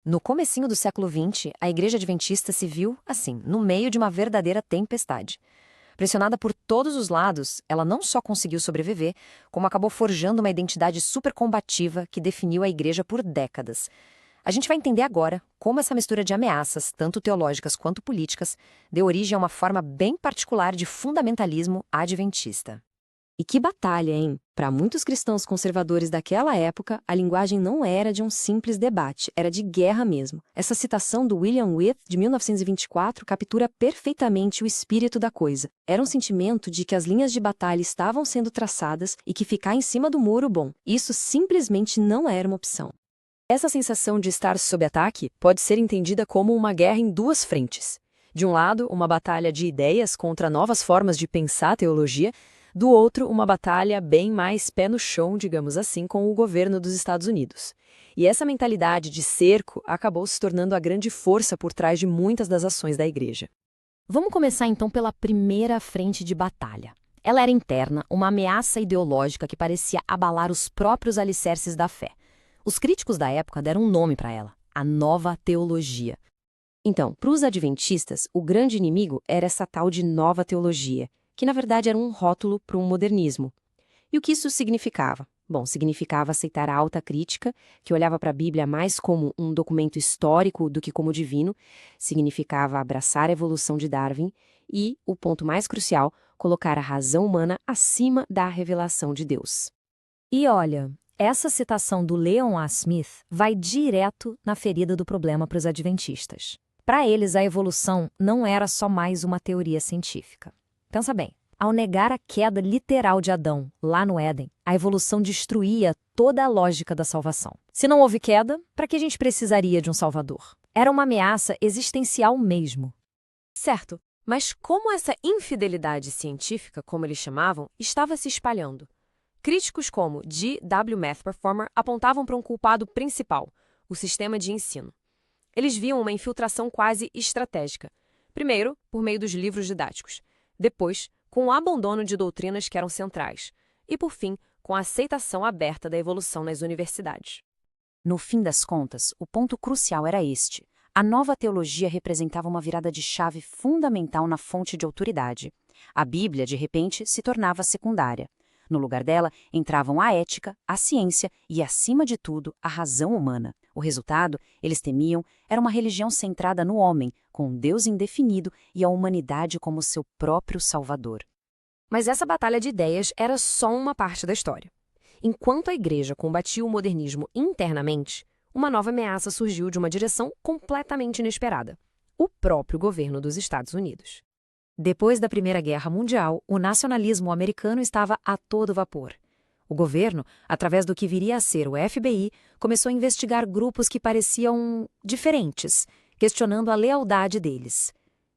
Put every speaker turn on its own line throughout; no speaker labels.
No comecinho do século XX, a Igreja Adventista se viu, assim, no meio de uma verdadeira tempestade. Pressionada por todos os lados, ela não só conseguiu sobreviver, como acabou forjando uma identidade super combativa que definiu a Igreja por décadas. A gente vai entender agora como essa mistura de ameaças, tanto teológicas quanto políticas, deu origem a uma forma bem particular de fundamentalismo adventista.
E que batalha, hein? Para muitos cristãos conservadores daquela época, a linguagem não era de um simples debate, era de guerra mesmo. Essa citação do William Wyeth, de 1924, captura perfeitamente o espírito da coisa. Era um sentimento de que as linhas de batalha estavam sendo traçadas e que ficar em cima do muro, bom, isso simplesmente não era uma opção. Essa sensação de estar sob ataque pode ser entendida como uma guerra em duas frentes. De um lado, uma batalha de ideias contra novas formas de pensar a teologia. Do outro, uma batalha bem mais pé no chão, digamos assim, com o governo dos Estados Unidos. E essa mentalidade de cerco acabou se tornando a grande força por trás de muitas das ações da igreja.
Vamos começar então pela primeira frente de batalha. Ela era interna, uma ameaça ideológica que parecia abalar os próprios alicerces da fé. Os críticos da época deram um nome para ela: a Nova Teologia. Então, para os adventistas, o grande inimigo era essa tal de Nova Teologia, que na verdade era um rótulo para um modernismo. E o que isso significava? Bom, significava aceitar a alta crítica, que olhava para a Bíblia mais como um documento histórico do que como divino, significava abraçar a evolução de Darwin e, o ponto mais crucial, colocar a razão humana acima da revelação de Deus. E olha, essa citação do Leon A. Smith vai direto na ferida do problema para os adventistas. Para eles, a evolução não era só mais uma teoria científica. Pensa bem, ao negar a queda literal de Adão, lá no Éden, a evolução destruía toda a lógica da salvação. Se não houve queda, para que a gente precisaria de um salvador? Era uma ameaça existencial mesmo.
Certo, mas como essa infidelidade científica, como eles chamavam, estava se espalhando? Críticos como G. W. Math Performer apontavam para um culpado principal, o sistema de ensino. Eles viam uma infiltração quase estratégica. Primeiro, por meio dos livros didáticos. Depois, com o abandono de doutrinas que eram centrais. E, por fim, com a aceitação aberta da evolução nas universidades.
No fim das contas, o ponto crucial era este. A nova teologia representava uma virada de chave fundamental na fonte de autoridade. A Bíblia, de repente, se tornava secundária. No lugar dela, entravam a ética, a ciência e, acima de tudo, a razão humana. O resultado, eles temiam, era uma religião centrada no homem, com um Deus indefinido e a humanidade como seu próprio salvador.
Mas essa batalha de ideias era só uma parte da história. Enquanto a igreja combatia o modernismo internamente, uma nova ameaça surgiu de uma direção completamente inesperada: o próprio governo dos Estados Unidos.
Depois da Primeira Guerra Mundial, o nacionalismo americano estava a todo vapor. O governo, através do que viria a ser o FBI, começou a investigar grupos que pareciam diferentes, questionando a lealdade deles.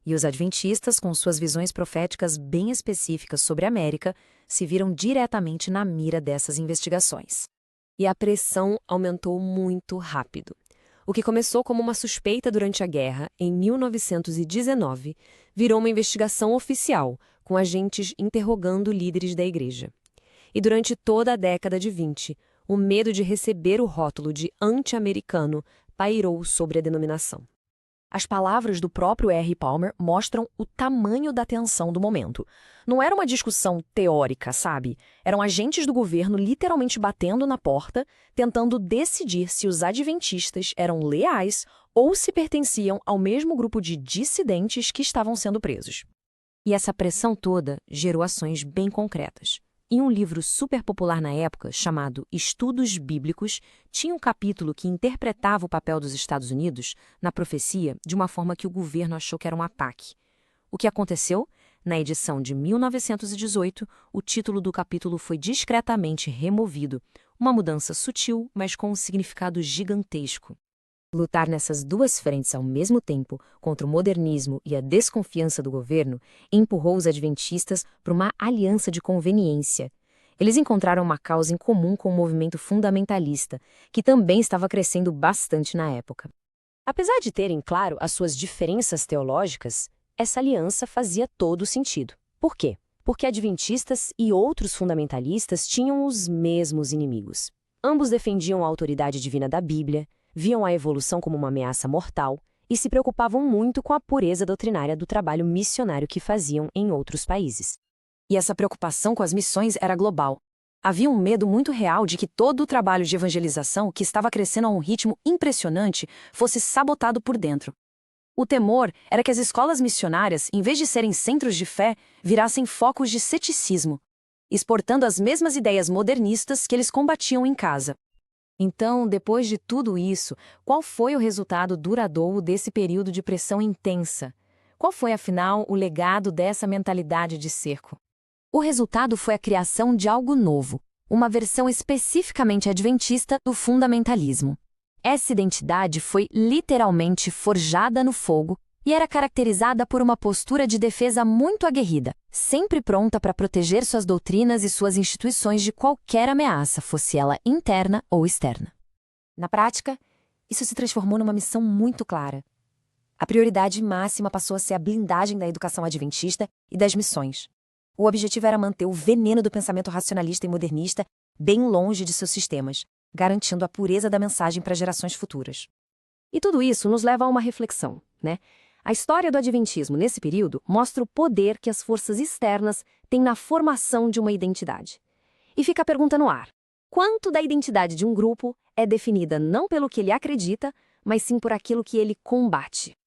E os adventistas, com suas visões proféticas bem específicas sobre a América, se viram diretamente na mira dessas investigações.
E a pressão aumentou muito rápido. O que começou como uma suspeita durante a guerra, em 1919, virou uma investigação oficial, com agentes interrogando líderes da igreja. E durante toda a década de 20, o medo de receber o rótulo de anti-americano pairou sobre a denominação.
As palavras do próprio R. Palmer mostram o tamanho da tensão do momento. Não era uma discussão teórica, sabe? Eram agentes do governo literalmente batendo na porta, tentando decidir se os adventistas eram leais ou se pertenciam ao mesmo grupo de dissidentes que estavam sendo presos. E essa pressão toda gerou ações bem concretas. Em um livro super popular na época, chamado Estudos Bíblicos, tinha um capítulo que interpretava o papel dos Estados Unidos na profecia de uma forma que o governo achou que era um ataque. O que aconteceu? Na edição de 1918, o título do capítulo foi discretamente removido, uma mudança sutil, mas com um significado gigantesco. Lutar nessas duas frentes ao mesmo tempo, contra o modernismo e a desconfiança do governo, empurrou os adventistas para uma aliança de conveniência. Eles encontraram uma causa em comum com o movimento fundamentalista, que também estava crescendo bastante na época. Apesar de terem, claro, as suas diferenças teológicas, essa aliança fazia todo sentido. Por quê? Porque adventistas e outros fundamentalistas tinham os mesmos inimigos. Ambos defendiam a autoridade divina da Bíblia,
viam a evolução como uma ameaça mortal e se preocupavam muito com a pureza doutrinária do trabalho missionário que faziam em outros países. E essa preocupação com as missões era global. Havia um medo muito real de que todo o trabalho de evangelização, que estava crescendo a um ritmo impressionante, fosse sabotado por dentro. O temor era que as escolas missionárias, em vez de serem centros de fé, virassem focos de ceticismo, exportando as mesmas ideias modernistas que eles combatiam em casa. Então, depois de tudo isso, qual foi o resultado duradouro desse período de pressão intensa? Qual foi, afinal, o legado dessa mentalidade de cerco? O resultado foi a criação de algo novo, uma versão especificamente adventista do fundamentalismo. Essa identidade foi literalmente forjada no fogo e era caracterizada por uma postura de defesa muito aguerrida, sempre pronta para proteger suas doutrinas e suas instituições de qualquer ameaça, fosse ela interna ou externa. Na prática, isso se transformou numa missão muito clara. A prioridade máxima passou a ser a blindagem da educação adventista e das missões. O objetivo era manter o veneno do pensamento racionalista e modernista bem longe de seus sistemas, garantindo a pureza da mensagem para gerações futuras. E tudo isso nos leva a uma reflexão, né? A história do adventismo nesse período mostra o poder que as forças externas têm na formação de uma identidade. E fica a pergunta no ar: quanto da identidade de um grupo é definida não pelo que ele acredita, mas sim por aquilo que ele combate?